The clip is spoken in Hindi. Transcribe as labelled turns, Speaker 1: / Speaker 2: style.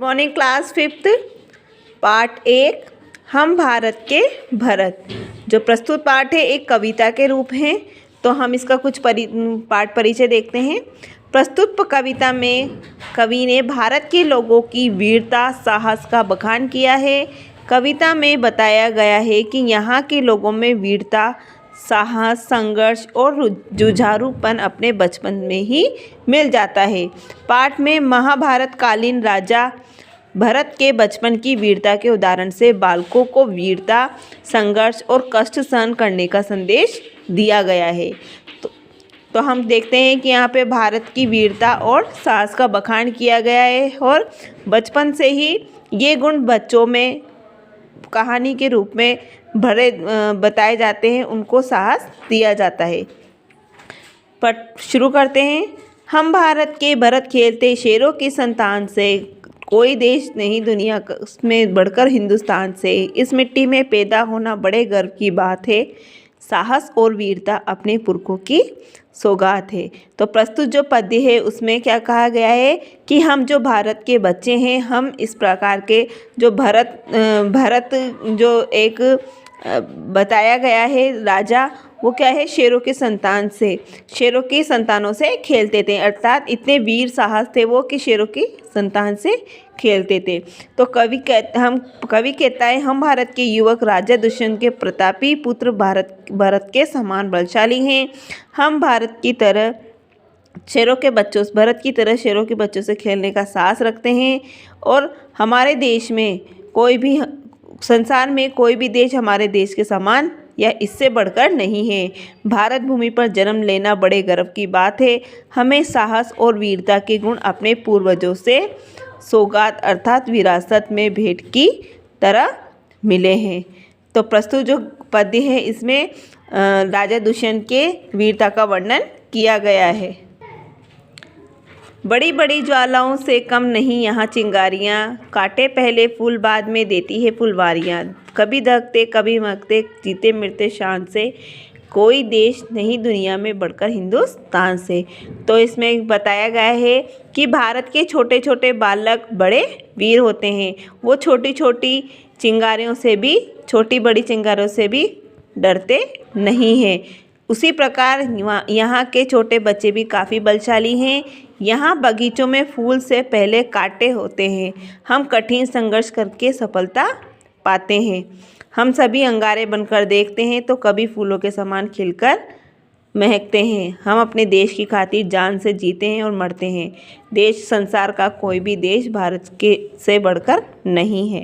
Speaker 1: मॉर्निंग क्लास फिफ्थ पार्ट एक हम भारत के भरत। जो प्रस्तुत पाठ है एक कविता के रूप है, तो हम इसका कुछ पाठ परिचय देखते हैं। प्रस्तुत कविता में कवि ने भारत के लोगों की वीरता साहस का बखान किया है। कविता में बताया गया है कि यहाँ के लोगों में वीरता साहस संघर्ष और जुझारूपन अपने बचपन में ही मिल जाता है। पाठ में महाभारत कालीन राजा भरत के बचपन की वीरता के उदाहरण से बालकों को वीरता संघर्ष और कष्ट सहन करने का संदेश दिया गया है। तो हम देखते हैं कि यहाँ पे भारत की वीरता और साहस का बखान किया गया है और बचपन से ही ये गुण बच्चों में कहानी के रूप में भरे बताए जाते हैं, उनको साहस दिया जाता है। पर शुरू करते हैं। हम भारत के भरत खेलते शेरों की संतान से, कोई देश नहीं दुनिया में बढ़कर हिंदुस्तान से। इस मिट्टी में पैदा होना बड़े गर्व की बात है। साहस और वीरता अपने पुरखों की सौगात है। तो प्रस्तुत जो पद्य है उसमें क्या कहा गया है कि हम जो भारत के बच्चे हैं, हम इस प्रकार के जो भरत जो एक बताया गया है राजा, वो क्या है, शेरों की संतान से, शेरों की संतानों से खेलते थे। अर्थात इतने वीर साहस थे वो कि शेरों की संतान से खेलते थे। तो कवि कहता है हम भारत के युवक राजा दुष्यंत के प्रतापी पुत्र भरत के समान बलशाली हैं। हम भरत की तरह शेरों के बच्चों से खेलने का साहस रखते हैं और हमारे देश में संसार में कोई भी देश हमारे देश के समान या इससे बढ़कर नहीं है। भारत भूमि पर जन्म लेना बड़े गर्व की बात है। हमें साहस और वीरता के गुण अपने पूर्वजों से सौगात अर्थात विरासत में भेंट की तरह मिले हैं। तो प्रस्तुत जो पद्य है इसमें राजा दुष्यंत के वीरता का वर्णन किया गया है। बड़ी बड़ी ज्वालाओं से कम नहीं यहाँ चिंगारियाँ, काटे पहले फूल बाद में देती है फुलवारियाँ। कभी दहकते कभी महकते जीते मरते शान से, कोई देश नहीं दुनिया में बढ़कर हिंदुस्तान से। तो इसमें बताया गया है कि भारत के छोटे छोटे बालक बड़े वीर होते हैं। वो छोटी बड़ी चिंगारियों से भी डरते नहीं हैं। उसी प्रकार यहाँ के छोटे बच्चे भी काफ़ी बलशाली हैं। यहाँ बगीचों में फूल से पहले कांटे होते हैं। हम कठिन संघर्ष करके सफलता पाते हैं। हम सभी अंगारे बनकर देखते हैं तो कभी फूलों के समान खिलकर महकते हैं। हम अपने देश की खातिर जान से जीते हैं और मरते हैं। देश संसार का कोई भी देश भारत के से बढ़कर नहीं है।